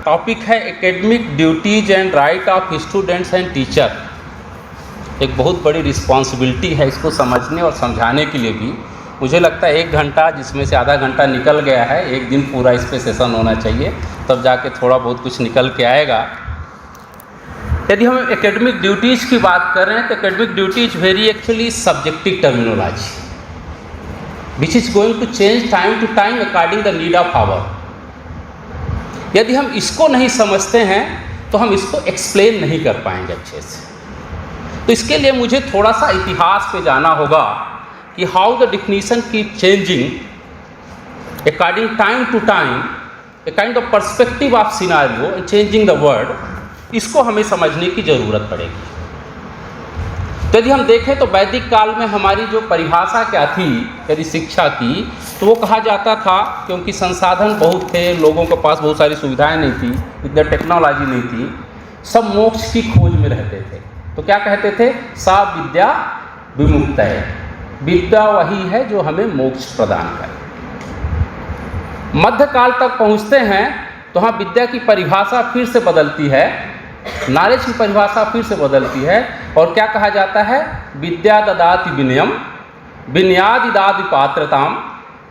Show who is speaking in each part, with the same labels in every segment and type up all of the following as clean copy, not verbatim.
Speaker 1: Topic है academic duties and right of students and teacher. एक बहुत बड़ी रिस्पॉन्सिबिलिटी है इसको समझने और समझाने के लिए भी। मुझे लगता है 1 घंटा जिसमें से आधा घंटा निकल गया है, एक दिन पूरा इस पे सेशन होना चाहिए, तब जाके थोड़ा बहुत कुछ निकल के आएगा। यदि हम एकेडमिक ड्यूटीज़ की बात कर रहे हैं तो academic duty is very actually subjective terminology which is going to change time to time according the need of hour. यदि हम इसको नहीं समझते हैं तो हम इसको एक्सप्लेन नहीं कर पाएंगे अच्छे से। तो इसके लिए मुझे थोड़ा सा इतिहास पे जाना होगा कि how the definition keep changing according time to time, a kind of perspective of scenario and changing the word. इसको हमें समझने की ज़रूरत पड़ेगी। तो यदि हम देखें तो वैदिक काल में हमारी जो परिभाषा क्या थी यदि शिक्षा की, तो वो कहा जाता था, क्योंकि संसाधन बहुत थे, लोगों के पास बहुत सारी सुविधाएं नहीं थी, इतना टेक्नोलॉजी नहीं थी, सब मोक्ष की खोज में रहते थे। तो क्या कहते थे? सा विद्या विमुक्त है, विद्या वही है जो हमें मोक्ष प्रदान करे। मध्यकाल तक पहुँचते हैं तो हाँ, विद्या की परिभाषा फिर से बदलती है, नॉलेज की परिभाषा फिर से बदलती है, और क्या कहा जाता है? विद्या ददाति विनयम, विनयादि दादि पात्रताम,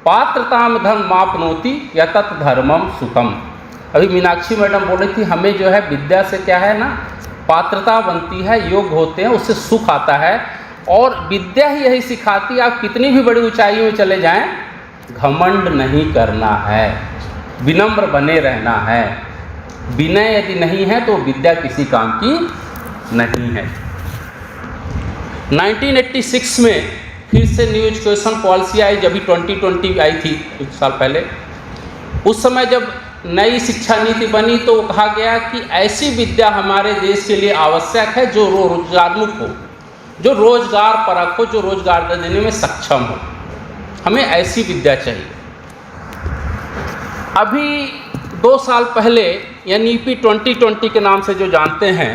Speaker 1: पात्रताम धर्म मापनोति यतत धर्मम सुखम। अभी मीनाक्षी मैडम बोल रही थी, हमें जो है विद्या से क्या है ना, पात्रता बनती है, योग्य होते हैं, उससे सुख आता है। और विद्या ही यही सिखाती है, आप कितनी भी बड़ी ऊंचाइयों में चले जाएं, घमंड नहीं करना है, विनम्र बने रहना है। विनय यदि नहीं है तो विद्या किसी काम की नहीं है। 1986 में फिर से न्यू एजुकेशन पॉलिसी आई, जब भी 2020 आई थी कुछ साल पहले। उस समय जब नई शिक्षा नीति बनी तो कहा गया कि ऐसी विद्या हमारे देश के लिए आवश्यक है जो रोजगारोन्मुख हो, जो रोजगार परक हो, जो रोजगार देने में सक्षम हो। हमें ऐसी विद्या चाहिए। अभी 2 साल पहले NEP 2020 के नाम से जो जानते हैं,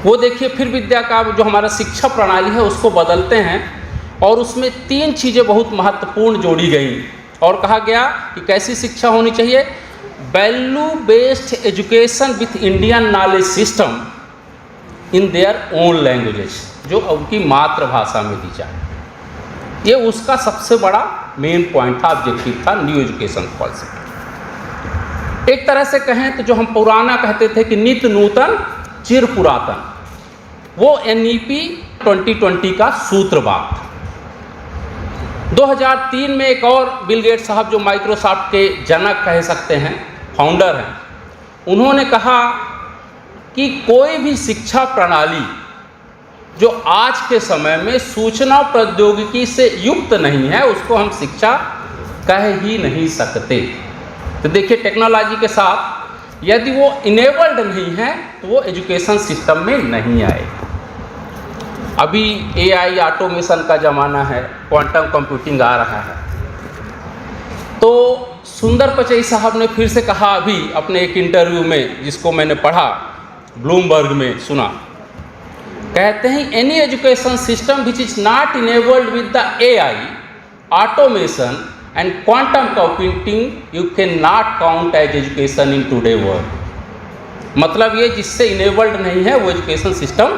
Speaker 1: वो देखिए फिर विद्या का जो हमारा शिक्षा प्रणाली है उसको बदलते हैं, और उसमें 3 चीज़ें बहुत महत्वपूर्ण जोड़ी गई और कहा गया कि कैसी शिक्षा होनी चाहिए? Value based education with Indian knowledge system in their own languages, जो उनकी मातृभाषा में दी जाए। ये उसका सबसे बड़ा मेन पॉइंट था, ऑब्जेक्टिव था न्यू एजुकेशन पॉलिसी। एक तरह से कहें तो जो हम पुराना कहते थे कि नित्य नूतन चिर पुरातन, वो NEP 2020 का सूत्रवाद था। 2003 में एक और बिल गेट्स साहब, जो माइक्रोसॉफ्ट के जनक कह सकते हैं, फाउंडर हैं, उन्होंने कहा कि कोई भी शिक्षा प्रणाली जो आज के समय में सूचना प्रौद्योगिकी से युक्त नहीं है, उसको हम शिक्षा कह ही नहीं सकते। तो देखिए, टेक्नोलॉजी के साथ यदि वो इनेबल्ड नहीं है तो वो एजुकेशन सिस्टम में नहीं आए। अभी AI ऑटोमेशन का ज़माना है, क्वांटम कंप्यूटिंग आ रहा है। तो सुंदर पिचई साहब ने फिर से कहा अभी अपने एक इंटरव्यू में, जिसको मैंने पढ़ा, ब्लूमबर्ग में सुना, कहते हैं any education system which is not enabled with the AI automation and quantum computing you cannot count as education in today world। मतलब ये जिससे इनेबल्ड नहीं है वो एजुकेशन सिस्टम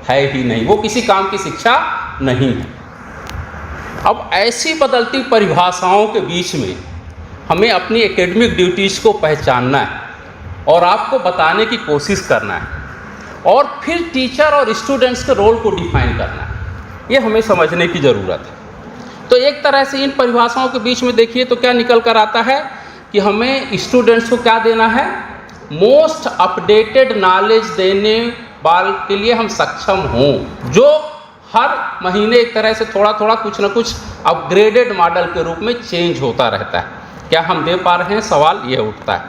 Speaker 1: है ही नहीं, वो किसी काम की शिक्षा नहीं है। अब ऐसी बदलती परिभाषाओं के बीच में हमें अपनी एकेडमिक ड्यूटीज़ को पहचानना है और आपको बताने की कोशिश करना है, और फिर टीचर और स्टूडेंट्स के रोल को डिफाइन करना है। ये हमें समझने की ज़रूरत है। तो एक तरह से इन परिभाषाओं के बीच में देखिए तो क्या निकल कर आता है कि हमें स्टूडेंट्स को क्या देना है? मोस्ट अपडेटेड नॉलेज देने वाले के लिए हम सक्षम हों, जो हर महीने एक तरह से थोड़ा थोड़ा कुछ ना कुछ अपग्रेडेड मॉडल के रूप में चेंज होता रहता है। क्या हम दे पा रहे हैं? सवाल ये उठता है,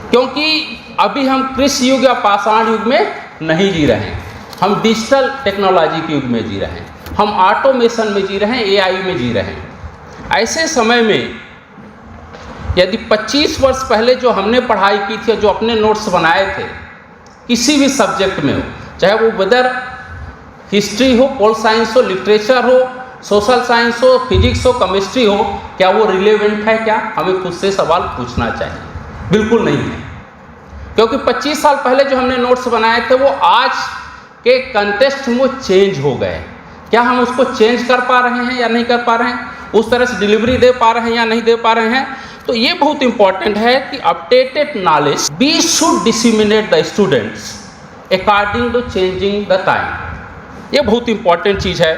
Speaker 1: क्योंकि अभी हम कृषि युग या पाषाण युग में नहीं जी रहे हैं, हम डिजिटल टेक्नोलॉजी के युग में जी रहे हैं, हम ऑटोमेशन में जी रहे हैं, AI में जी रहे हैं। ऐसे समय में यदि 25 वर्ष पहले जो हमने पढ़ाई की थी, जो अपने नोट्स बनाए थे, किसी भी सब्जेक्ट में हो, चाहे वो वेदर हिस्ट्री हो, पोल साइंस हो, लिटरेचर हो, सोशल साइंस हो, फिजिक्स हो, केमिस्ट्री हो, क्या वो रिलेवेंट है? क्या हमें खुद से सवाल पूछना चाहिए। बिल्कुल नहीं है, क्योंकि 25 साल पहले जो हमने नोट्स बनाए थे वो आज के कंटेक्स्ट में चेंज हो गए। क्या हम उसको चेंज कर पा रहे हैं या नहीं कर पा रहे हैं, उस तरह से डिलीवरी दे पा रहे हैं या नहीं दे पा रहे हैं। तो ये बहुत इंपॉर्टेंट है कि updated knowledge we should disseminate the students according to changing the time. ये बहुत इंपॉर्टेंट चीज़ है।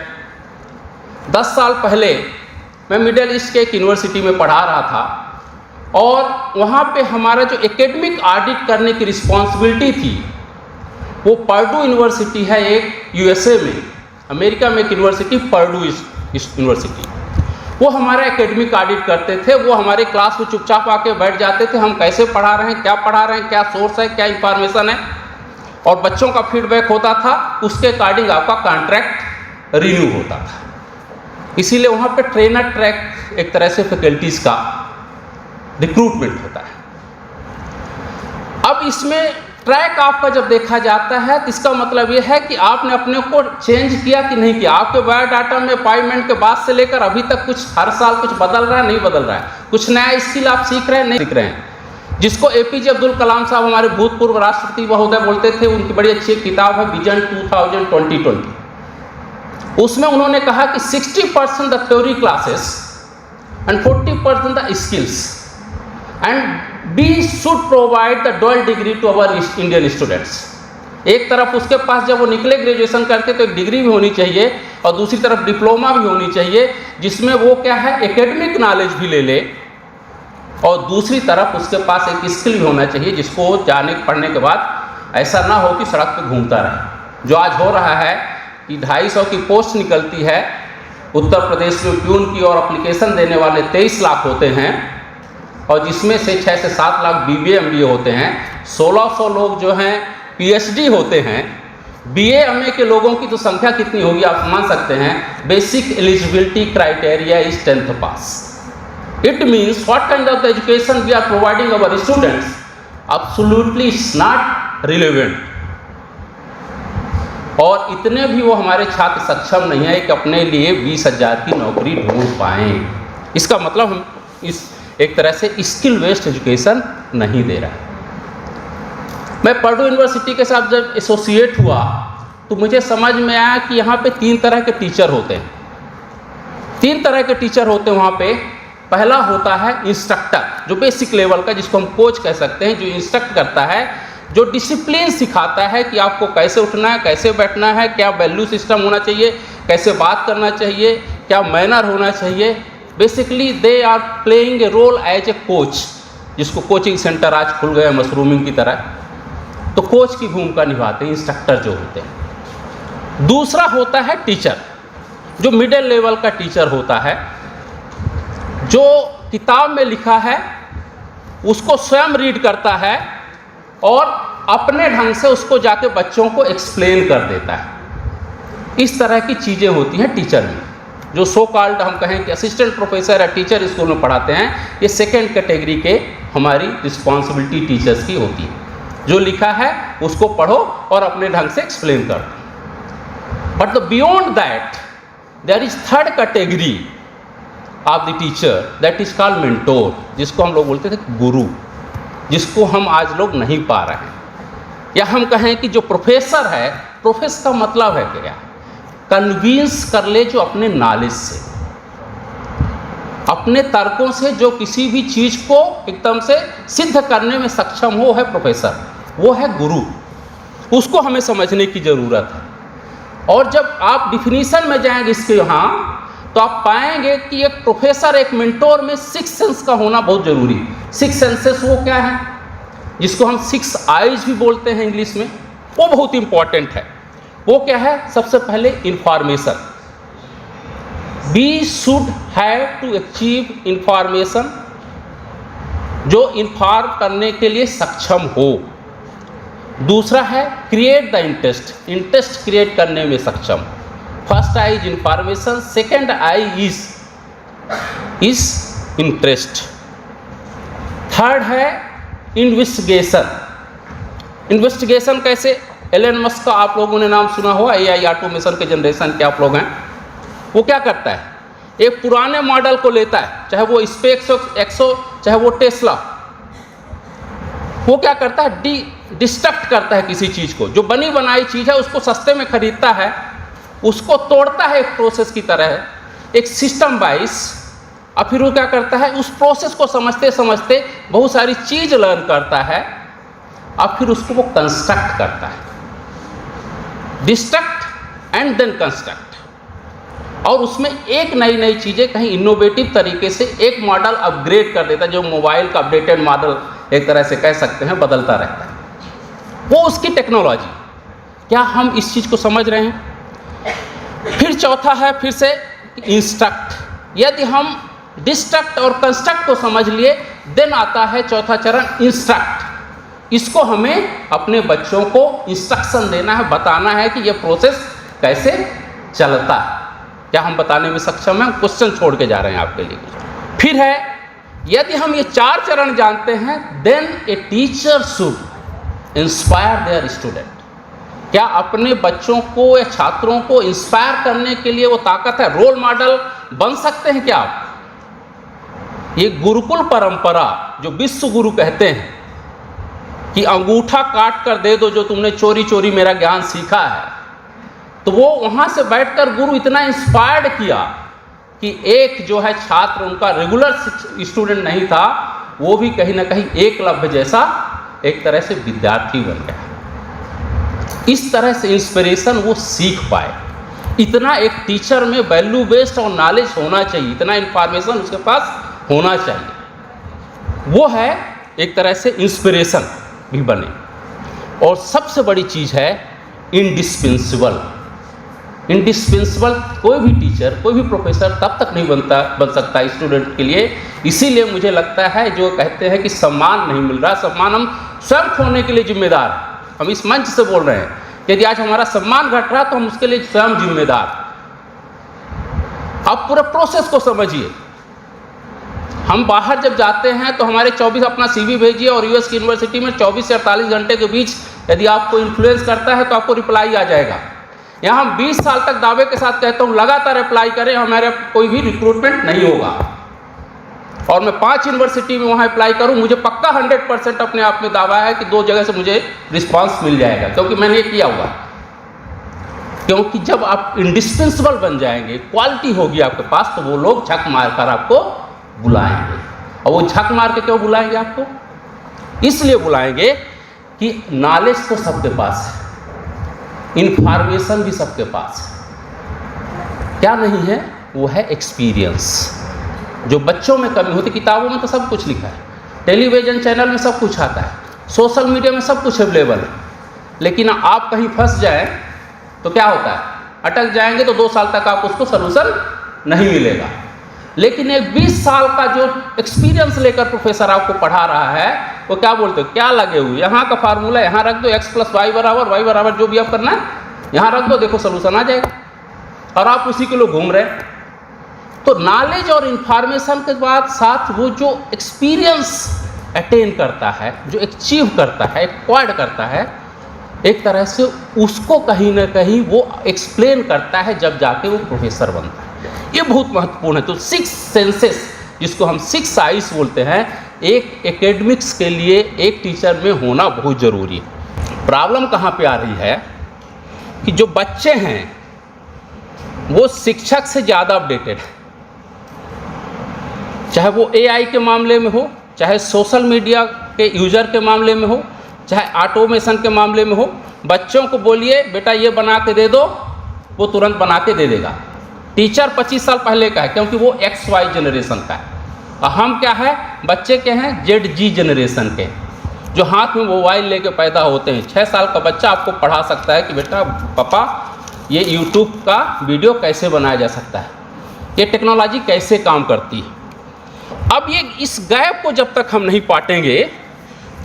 Speaker 1: 10 साल पहले मैं मिडिल ईस्ट के एक यूनिवर्सिटी में पढ़ा रहा था और वहाँ पे हमारा जो एकेडमिक ऑडिट करने की रिस्पॉन्सिबिलिटी थी वो पर्डू यूनिवर्सिटी है एक यूएसए में, अमेरिका में एक यूनिवर्सिटी पर्डू यूनिवर्सिटी, वो हमारा एकेडमिक ऑडिट करते थे। वो हमारे क्लास में चुपचाप आके बैठ जाते थे, हम कैसे पढ़ा रहे हैं, क्या पढ़ा रहे हैं, क्या सोर्स है, क्या इंफॉर्मेशन है, और बच्चों का फीडबैक होता था, उसके अकॉर्डिंग आपका कॉन्ट्रैक्ट रिन्यू होता था। इसीलिए वहाँ पे ट्रेनर ट्रैक एक तरह से फैकल्टीज़ का रिक्रूटमेंट होता है। अब इसमें ट्रैक आपका जब देखा जाता है तो इसका मतलब ये है कि आपने अपने को चेंज किया कि नहीं किया। आपके बायोडाटा में अपॉइंटमेंट के बाद से लेकर अभी तक कुछ हर साल कुछ बदल रहा है, नहीं बदल रहा है, कुछ नया स्किल आप सीख रहे हैं, नहीं सीख रहे हैं। जिसको एपीजे अब्दुल कलाम साहब हमारे भूतपूर्व राष्ट्रपति महोदय बोलते थे, उनकी बड़ी अच्छी किताब है विजन 2020। उसमें उन्होंने कहा कि 60% the theory classes and 40% the skills and we should provide the double degree to our Indian students. एक तरफ उसके पास जब वो निकले ग्रेजुएशन करके तो एक डिग्री भी होनी चाहिए और दूसरी तरफ डिप्लोमा भी होनी चाहिए जिसमें वो क्या है एकेडमिक नॉलेज भी ले ले, और दूसरी तरफ उसके पास एक स्किल भी होना चाहिए जिसको जाने पढ़ने के बाद ऐसा ना हो कि सड़क पर घूमता रहे। जो आज हो रहा है कि 250 की पोस्ट निकलती है उत्तर प्रदेश में प्यून की, और एप्लीकेशन देने वाले 23 लाख होते हैं और जिसमें से 6 से 7 लाख BBA MBA होते हैं। 1600 लोग जो हैं PhD होते हैं। BA MA के लोगों की तो संख्या कितनी होगी आप मान सकते हैं। Basic eligibility criteria is 10th pass. It means what kind of the education we are providing our students absolutely is not relevant. और इतने भी वो हमारे छात्र सक्षम नहीं है कि अपने लिए 20,000 की नौकरी ढूंढ पाएँ। इसका मतलब हम इस एक तरह से स्किल बेस्ड एजुकेशन नहीं दे रहा है। मैं पर्डू यूनिवर्सिटी के साथ जब एसोसिएट हुआ तो मुझे समझ में आया कि यहाँ पे 3 तरह के टीचर होते हैं। 3 तरह के टीचर होते हैं वहाँ पे। पहला होता है इंस्ट्रक्टर, जो बेसिक लेवल का, जिसको हम कोच कह सकते हैं, जो इंस्ट्रक्ट करता है, जो डिसिप्लिन सिखाता है कि आपको कैसे उठना है, कैसे बैठना है, क्या वैल्यू सिस्टम होना चाहिए, कैसे बात करना चाहिए, क्या मैनर होना चाहिए। Basically they are playing a role as a coach, जिसको कोचिंग सेंटर आज खुल गए मशरूमिंग की तरह, तो कोच की भूमिका निभाते हैं इंस्ट्रक्टर जो होते हैं। दूसरा होता है टीचर, जो मिडिल लेवल का टीचर होता है, जो किताब में लिखा है उसको स्वयं रीड करता है और अपने ढंग से उसको जाके बच्चों को एक्सप्लेन कर देता है। इस तरह की चीज़ें होती हैं टीचर में। जो सो कॉल्ड हम कहें कि असिस्टेंट प्रोफेसर या टीचर स्कूल में पढ़ाते हैं, ये सेकेंड कैटेगरी के हमारी रिस्पॉन्सिबिलिटी टीचर्स की होती है। जो लिखा है उसको पढ़ो और अपने ढंग से एक्सप्लेन कर दो। But the beyond that there is third category of the teacher, that is called mentor, जिसको हम लोग बोलते थे गुरु, जिसको हम आज लोग नहीं पा रहे हैं। या हम कहें कि जो प्रोफेसर है, प्रोफेसर का मतलब है क्या, कन्विंस कर ले जो अपने नॉलेज से, अपने तर्कों से जो किसी भी चीज़ को एकदम से सिद्ध करने में सक्षम हो, है प्रोफेसर, वो है गुरु। उसको हमें समझने की ज़रूरत है। और जब आप डिफिनीशन में जाएंगे इसके यहाँ तो आप पाएंगे कि एक प्रोफेसर, एक मेंटोर में 6 सेंस का होना बहुत ज़रूरी है। 6 सेंसेस वो क्या है, जिसको हम 6 आइज भी बोलते हैं इंग्लिश में, वो बहुत इंपॉर्टेंट है। वो क्या है, सबसे पहले information. We should have to achieve information, जो इंफॉर्म करने के लिए सक्षम हो। दूसरा है create the interest, interest create करने में सक्षम। First I is information, second I is interest. Third है इन्वेस्टिगेशन। इन्वेस्टिगेशन कैसे, एलन मस्क का आप लोगों ने नाम सुना होगा, AI ऑटोमेशन के जनरेशन के आप लोग हैं। वो क्या करता है, एक पुराने मॉडल को लेता है, चाहे वो स्पेस एक्सो, चाहे वो टेस्ला, वो क्या करता है, डिस्ट्रक्ट करता है किसी चीज़ को। जो बनी बनाई चीज़ है उसको सस्ते में खरीदता है, उसको तोड़ता है एक प्रोसेस की तरह, एक सिस्टम वाइज, और फिर वो क्या करता है, उस प्रोसेस को समझते समझते बहुत सारी चीज़ लर्न करता है, और फिर उसको वो कंस्ट्रक्ट करता है, डिस्ट्रक्ट एंड देन कंस्ट्रक्ट। और उसमें एक नई नई चीज़ें कहीं इनोवेटिव तरीके से एक मॉडल अपग्रेड कर देता है, जो मोबाइल का अपडेटेड मॉडल एक तरह से कह सकते हैं, बदलता रहता है। वो उसकी टेक्नोलॉजी। क्या हम इस चीज़ को समझ रहे हैं? फिर चौथा है फिर से इंस्ट्रक्ट। यदि हम डिस्ट्रक्ट और कंस्ट्रक्ट को समझ लिए, देन आता है चौथा चरण इंस्ट्रक्ट। इसको हमें अपने बच्चों को इंस्ट्रक्शन देना है, बताना है कि यह प्रोसेस कैसे चलता है। क्या हम बताने में सक्षम हैं? क्वेश्चन छोड़ के जा रहे हैं आपके लिए। फिर है, यदि हम ये 4 चरण जानते हैं, then a teacher should inspire their student. क्या अपने बच्चों को या छात्रों को इंस्पायर करने के लिए वो ताकत है? रोल मॉडल बन सकते हैं क्या आप? ये गुरुकुल परंपरा जो विश्व गुरु कहते हैं कि अंगूठा काट कर दे दो जो तुमने चोरी चोरी मेरा ज्ञान सीखा है, तो वो वहाँ से बैठकर गुरु इतना इंस्पायर्ड किया कि एक जो है छात्र, उनका रेगुलर स्टूडेंट नहीं था, वो भी कहीं ना कहीं एकलव्य जैसा एक तरह से विद्यार्थी बन गया। इस तरह से इंस्पिरेशन वो सीख पाए। इतना एक टीचर में वैल्यू बेस्ड और नॉलेज होना चाहिए, इतना इंफॉर्मेशन उसके पास होना चाहिए। वो है एक तरह से इंस्पिरेशन भी बने। और सबसे बड़ी चीज़ है इंडिस्पेंसिबल। इंडिस्पेंसिबल कोई भी टीचर, कोई भी प्रोफेसर तब तक नहीं बन सकता स्टूडेंट के लिए। इसीलिए मुझे लगता है जो कहते हैं कि सम्मान नहीं मिल रहा, सम्मान हम स्वयं खोने के लिए जिम्मेदार। हम इस मंच से बोल रहे हैं, यदि आज हमारा सम्मान घट रहा तो हम उसके लिए स्वयं जिम्मेदार। अब पूरे प्रोसेस को समझिए। हम बाहर जब जाते हैं तो हमारे 24 अपना CV भेजिए, और यूएस की यूनिवर्सिटी में 24 से 48 घंटे के बीच यदि आपको इन्फ्लुएंस करता है तो आपको रिप्लाई आ जाएगा। यहाँ हम 20 साल तक दावे के साथ कहता हूँ लगातार अप्लाई करें, हमारे कोई भी रिक्रूटमेंट नहीं होगा। और मैं 5 यूनिवर्सिटी में वहाँ अप्लाई करूँ, मुझे पक्का 100% अपने आप में दावा है कि 2 जगह से मुझे रिस्पांस मिल जाएगा, क्योंकि मैंने ये किया हुआ। क्योंकि जब आप इंडिस्पेंसिबल बन जाएंगे, क्वालिटी होगी आपके पास, तो वो लोग झक मार कर आपको बुलाएंगे। और वो झक मार के क्यों बुलाएंगे आपको? इसलिए बुलाएंगे कि नॉलेज तो सबके पास है, इंफॉर्मेशन भी सबके पास है। क्या नहीं है? वो है एक्सपीरियंस। जो बच्चों में कमी होती, किताबों में तो सब कुछ लिखा है, टेलीविज़न चैनल में सब कुछ आता है, सोशल मीडिया में सब कुछ अवेलेबल है, लेकिन आप कहीं फंस जाए तो क्या होता है? अटक जाएंगे तो 2 साल तक आप उसको सलूशन नहीं मिलेगा। लेकिन एक 20 साल का जो एक्सपीरियंस लेकर प्रोफेसर आपको पढ़ा रहा है, वो क्या बोलते हो, क्या लगे हुए, यहाँ का फार्मूला यहाँ रख दो, x + y = y बराबर जो भी आप करना है यहाँ रख दो, देखो सलूशन आ जाएगा, और आप उसी के लिए घूम रहे हैं। तो नॉलेज और इन्फॉर्मेशन के बाद साथ वो जो एक्सपीरियंस अटेन करता है, जो अचीव करता है, एक्वायर्ड करता है, एक तरह से उसको कहीं ना कहीं वो एक्सप्लेन करता है, जब जाके वो प्रोफेसर बनता है। ये बहुत महत्वपूर्ण है। तो 6 सेंसेस, जिसको हम 6 आइज बोलते हैं, एक एकेडमिक्स के लिए एक टीचर में होना बहुत ज़रूरी है। प्रॉब्लम कहाँ पे आ रही है कि जो बच्चे हैं वो शिक्षक से ज़्यादा अपडेटेड है, चाहे वो AI के मामले में हो, चाहे सोशल मीडिया के यूज़र के मामले में हो, चाहे ऑटोमेशन के मामले में हो। बच्चों को बोलिए बेटा ये बना के दे दो, वो तुरंत बना के दे देगा। टीचर 25 साल पहले का है, क्योंकि वो XY जनरेशन का है, और हम क्या है, बच्चे के हैं ZG जनरेशन के, जो हाथ में मोबाइल लेके पैदा होते हैं। 6 साल का बच्चा आपको पढ़ा सकता है कि बेटा पापा ये YouTube का वीडियो कैसे बनाया जा सकता है, ये टेक्नोलॉजी कैसे काम करती है। अब ये इस गैप को जब तक हम नहीं पाटेंगे,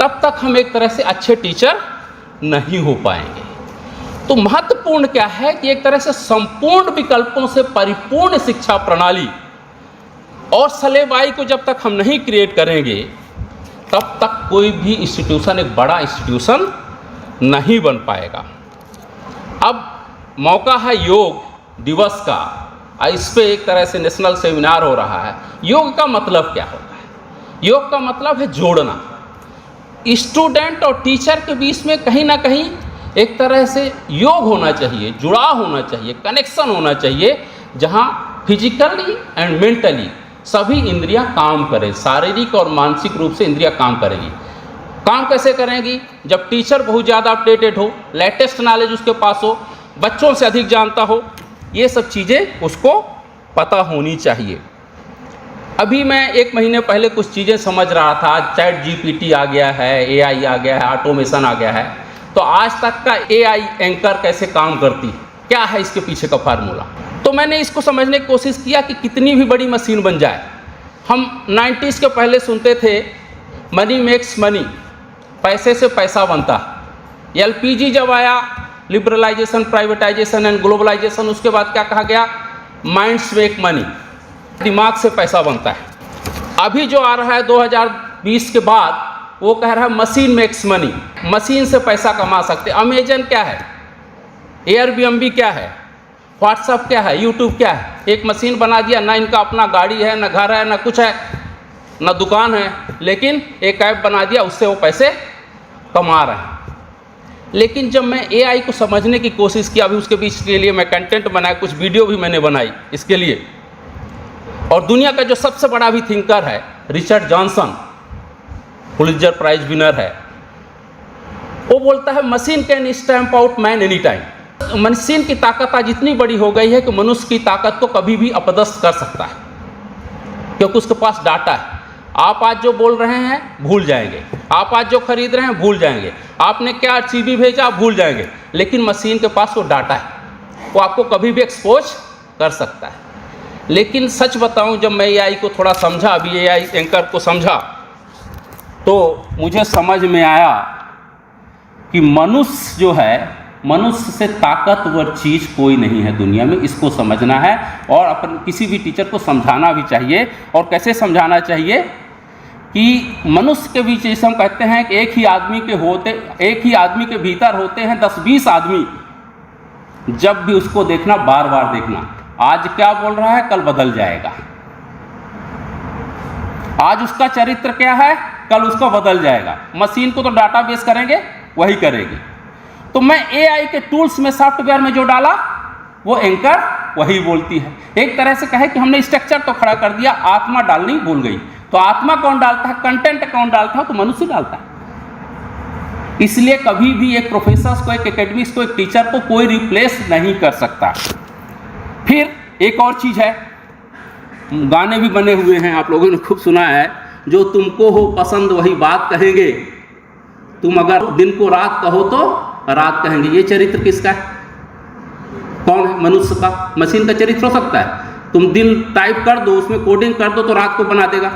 Speaker 1: तब तक हम एक तरह से अच्छे टीचर नहीं हो पाएंगे। तो महत्वपूर्ण क्या है कि एक तरह से संपूर्ण विकल्पों से परिपूर्ण शिक्षा प्रणाली और सलेबाई को जब तक हम नहीं क्रिएट करेंगे, तब तक कोई भी इंस्टीट्यूशन एक बड़ा इंस्टीट्यूशन नहीं बन पाएगा। अब मौका है योग दिवस का, इस पे एक तरह से नेशनल सेमिनार हो रहा है। योग का मतलब क्या होता है? योग का मतलब है जोड़ना। स्टूडेंट और टीचर के बीच में कहीं ना कहीं एक तरह से योग होना चाहिए, जुड़ाव होना चाहिए, कनेक्शन होना चाहिए, जहाँ फिजिकली एंड मेंटली सभी इंद्रियां काम करें, शारीरिक और मानसिक रूप से इंद्रियां काम करेंगी। काम कैसे करेंगी? जब टीचर बहुत ज़्यादा अपडेटेड हो, लेटेस्ट नॉलेज उसके पास हो, बच्चों से अधिक जानता हो, ये सब चीज़ें उसको पता होनी चाहिए। अभी मैं 1 महीने पहले कुछ चीज़ें समझ रहा था, चैट जीपीटी आ गया है, एआई आ गया है, ऑटोमेशन आ गया है, तो आज तक का एआई एंकर कैसे काम करती, क्या है इसके पीछे का फार्मूला। तो मैंने इसको समझने की कोशिश किया कि कितनी भी बड़ी मशीन बन जाए, हम 90s के पहले सुनते थे मनी मेक्स मनी, पैसे से पैसा बनता। एलपीजी जब आया, लिबरलाइजेशन, प्राइवेटाइजेशन एंड ग्लोबलाइजेशन, उसके बाद क्या कहा गया? माइंड्स मेक मनी, दिमाग से पैसा बनता है। अभी जो आ रहा है 2020 के बाद, वो कह रहा है मशीन मेक्स मनी, मशीन से पैसा कमा सकते। अमेजन क्या है, एयरबीएनबी क्या है, व्हाट्सअप क्या है, यूट्यूब क्या है? एक मशीन बना दिया, ना इनका अपना गाड़ी है, ना घर है, ना कुछ है, ना दुकान है, लेकिन एक ऐप बना दिया, उससे वो पैसे कमा रहे हैं। लेकिन जब मैं एआई को समझने की कोशिश की, अभी उसके बीच के लिए मैं कंटेंट बनाया, कुछ वीडियो भी मैंने बनाई इसके लिए। और दुनिया का जो सबसे बड़ा भी थिंकर है Richard Johnson, Pulitzer prize winner है, वो बोलता है machine can stamp out man any time. Machine की ताकत आज इतनी बड़ी हो गई है कि मनुष्य की ताकत को कभी भी अपदस्थ कर सकता है, क्योंकि उसके पास डाटा है। आप आज जो बोल रहे हैं भूल जाएंगे, आप आज जो खरीद रहे हैं भूल जाएंगे, आपने क्या सीवी भेजा भूल जाएंगे, लेकिन मशीन के पास वो डाटा है, वो आपको कभी भी एक्सपोज कर सकता है। लेकिन सच बताऊं, जब मैं एआई को थोड़ा समझा, अभी एआई एंकर को समझा, तो मुझे समझ में आया कि मनुष्य जो है, मनुष्य से ताकतवर चीज़ कोई नहीं है दुनिया में। इसको समझना है और अपन किसी भी टीचर को समझाना भी चाहिए। और कैसे समझाना चाहिए कि मनुष्य के बीच, जैसे हम कहते हैं कि एक ही आदमी के भीतर होते हैं 10-20 आदमी, जब भी उसको देखना बार बार देखना। आज क्या बोल रहा है, कल बदल जाएगा। आज उसका चरित्र क्या है, कल उसका बदल जाएगा। मशीन को तो डाटाबेस करेंगे, वही करेगी। तो मैं एआई के टूल्स में, सॉफ्टवेयर में जो डाला, वो एंकर वही बोलती है। एक तरह से कहे कि हमने स्ट्रक्चर तो खड़ा कर दिया, आत्मा डालनी भूल गई। तो आत्मा कौन डालता है, कंटेंट कौन डालता है, तो मनुष्य डालता है। इसलिए कभी भी एक प्रोफेसर को, एक एकेडमिक्स को, एक टीचर को कोई रिप्लेस नहीं कर सकता। फिर एक और चीज़ है, गाने भी बने हुए हैं, आप लोगों ने खूब सुना है, जो तुमको हो पसंद वही बात कहेंगे, तुम अगर दिन को रात कहो तो रात कहेंगे। ये चरित्र किसका है, कौन है? मनुष्य का। मशीन का चरित्र हो सकता है, तुम दिन टाइप कर दो, उसमें कोडिंग कर दो तो रात को बना देगा।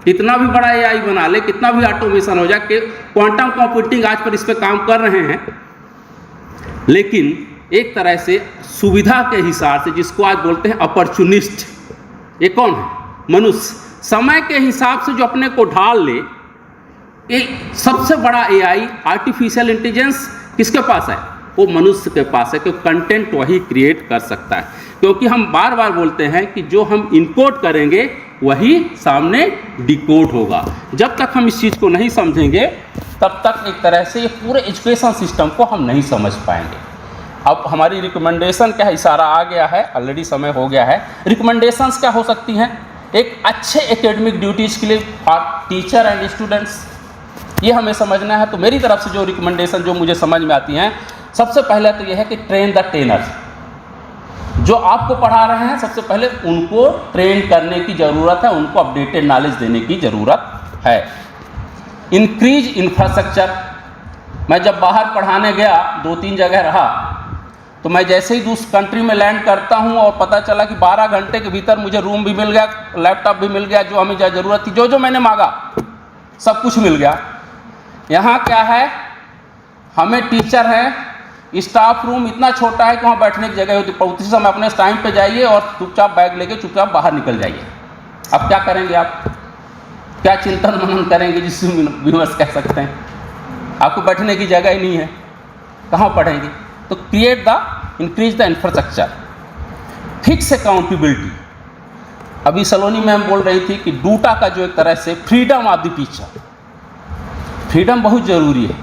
Speaker 1: कितना भी बड़ा एआई बना ले, कितना भी ऑटोमेशन हो जाए, कि क्वांटम कंप्यूटिंग आज पर इस पर काम कर रहे हैं, लेकिन एक तरह से सुविधा के हिसाब से, जिसको आज बोलते हैं अपॉर्चुनिस्ट, ये कौन है? मनुष्य। समय के हिसाब से जो अपने को ढाल ले, एक सबसे बड़ा एआई, आर्टिफिशियल इंटेलिजेंस किसके पास है? वो मनुष्य के पास है, क्योंकि कंटेंट वही क्रिएट कर सकता है। क्योंकि हम बार बार बोलते हैं कि जो हम इनकोड करेंगे वही सामने डिकोड होगा। जब तक हम इस चीज़ को नहीं समझेंगे, तब तक एक तरह से ये पूरे एजुकेशन सिस्टम को हम नहीं समझ पाएंगे। अब हमारी रिकमेंडेशन क्या है, इशारा आ गया है, ऑलरेडी समय हो गया है। रिकमेंडेशंस क्या हो सकती हैं एक अच्छे एकेडमिक ड्यूटीज़ के लिए फॉर टीचर एंड स्टूडेंट्स, ये हमें समझना है। तो मेरी तरफ से जो रिकमेंडेशन जो मुझे समझ में आती हैं, सबसे पहले तो ये है कि ट्रेन द ट्रेनर। जो आपको पढ़ा रहे हैं, सबसे पहले उनको ट्रेन करने की ज़रूरत है, उनको अपडेटेड नॉलेज देने की ज़रूरत है। Increase infrastructure. मैं जब बाहर पढ़ाने गया, 2-3 जगह रहा, तो मैं जैसे ही दूसरी कंट्री में लैंड करता हूं और पता चला कि 12 घंटे के भीतर मुझे रूम भी मिल गया, लैपटॉप भी मिल गया, जो हमें ज़रूरत थी, जो मैंने मांगा सब कुछ मिल गया। यहाँ क्या है, हमें टीचर हैं, स्टाफ रूम इतना छोटा है कि वहाँ बैठने की जगह होती है। उसी समय अपने टाइम पे जाइए और चुपचाप बैग लेके चुपचाप बाहर निकल जाइए। अब क्या करेंगे आप, क्या चिंतन मनन करेंगे, जिससे व्यूअर्स कह सकते हैं आपको बैठने की जगह ही नहीं है, कहाँ पढ़ेंगे? तो create the, increase the infrastructure. Fix accountability. अभी सलोनी मैम बोल रही थी कि डूटा का जो एक तरह से freedom of the teacher, freedom बहुत ज़रूरी है,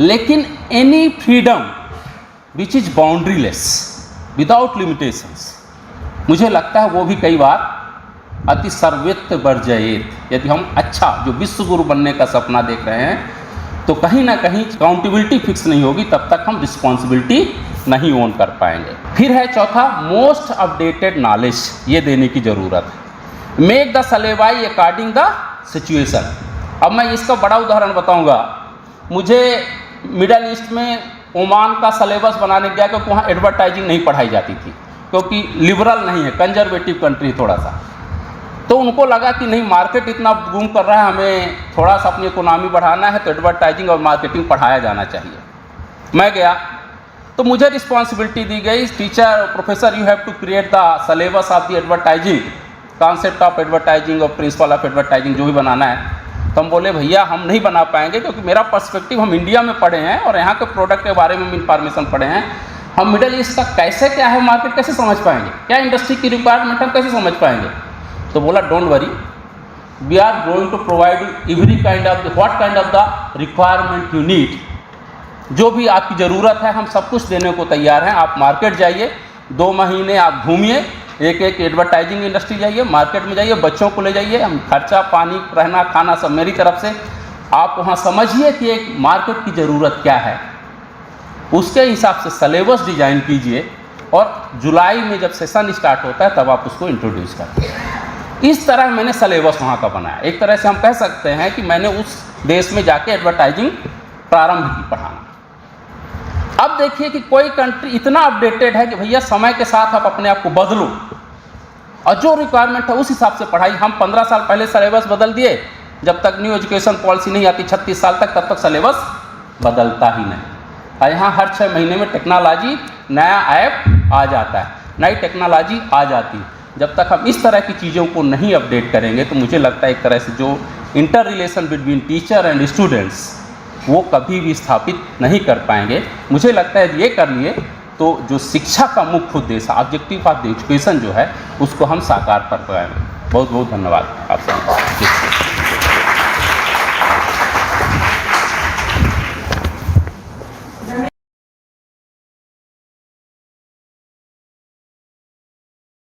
Speaker 1: लेकिन any freedom which is बाउंड्रीलेस without limitations, मुझे लगता है वो भी कई बार अति सर्वत्र वर्जयेत। यदि हम अच्छा जो विश्व गुरु बनने का सपना देख रहे हैं तो कहीं ना कहीं अकाउंटेबिलिटी फिक्स नहीं होगी, तब तक हम रिस्पॉन्सिबिलिटी नहीं ओन कर पाएंगे। फिर है चौथा, मोस्ट अपडेटेड नॉलेज, ये देने की ज़रूरत है। Make the syllabus according the situation. अब मैं इसका बड़ा उदाहरण बताऊंगा। मुझे मिडल ईस्ट में ओमान का सलेबस बनाने गया क्योंकि वहाँ एडवर्टाइजिंग नहीं पढ़ाई जाती थी, क्योंकि लिबरल नहीं है, कंजर्वेटिव कंट्री थोड़ा सा। तो उनको लगा कि नहीं, मार्केट इतना बूम कर रहा है, हमें थोड़ा सा अपनी इकोनॉमी बढ़ाना है, तो एडवर्टाइजिंग और मार्केटिंग पढ़ाया जाना चाहिए। मैं गया तो मुझे रिस्पॉन्सिबिलिटी दी गई, teacher professor you have to create the syllabus of the advertising, concept of advertising और प्रिंसिपल ऑफ एडवर्टाइजिंग जो भी बनाना है। तो हम बोले भैया हम नहीं बना पाएंगे, क्योंकि मेरा पर्सपेक्टिव, हम इंडिया में पढ़े हैं और यहाँ के प्रोडक्ट के बारे में इंफॉर्मेशन पढ़े हैं, हम मिडल ईस्ट का कैसे क्या है मार्केट कैसे समझ पाएंगे, क्या इंडस्ट्री की रिक्वायरमेंट हम कैसे समझ पाएंगे। तो बोला don't worry, we are going to provide every kind of what kind of the requirement you need, जो भी आपकी ज़रूरत है हम सब कुछ देने को तैयार हैं। आप मार्केट जाइए, 2 महीने आप घूमिए, एक एडवर्टाइजिंग इंडस्ट्री जाइए, मार्केट में जाइए, बच्चों को ले जाइए, हम खर्चा पानी रहना खाना सब मेरी तरफ से, आप वहाँ समझिए कि एक मार्केट की ज़रूरत क्या है, उसके हिसाब से सलेबस डिज़ाइन कीजिए और जुलाई में जब सेशन स्टार्ट होता है तब आप उसको इंट्रोड्यूस करते हैं। इस तरह मैंने सलेबस वहाँ का बनाया। एक तरह से हम कह सकते हैं कि मैंने उस देश में जाके एडवर्टाइजिंग प्रारंभ की पढ़ाना। अब देखिए कि कोई कंट्री इतना अपडेटेड है कि भैया समय के साथ आप अपने आप को बदलो और जो रिक्वायरमेंट है उस हिसाब से पढ़ाई। हम 15 साल पहले सलेबस बदल दिए, जब तक न्यू एजुकेशन पॉलिसी नहीं आती 36 साल तक, तब तक सलेबस बदलता ही नहीं। और यहाँ हर 6 महीने में टेक्नोलॉजी, नया ऐप आ जाता है, नई टेक्नोलॉजी आ जाती है। जब तक हम इस तरह की चीज़ों को नहीं अपडेट करेंगे तो मुझे लगता है एक तरह से जो inter relation between teacher and students वो कभी भी स्थापित नहीं कर पाएंगे। मुझे लगता है ये कर लिए तो जो शिक्षा का मुख्य उद्देश्य ऑब्जेक्टिव ऑफ द एजुकेशन जो है उसको हम साकार कर पाएंगे। बहुत बहुत धन्यवाद आप सबको।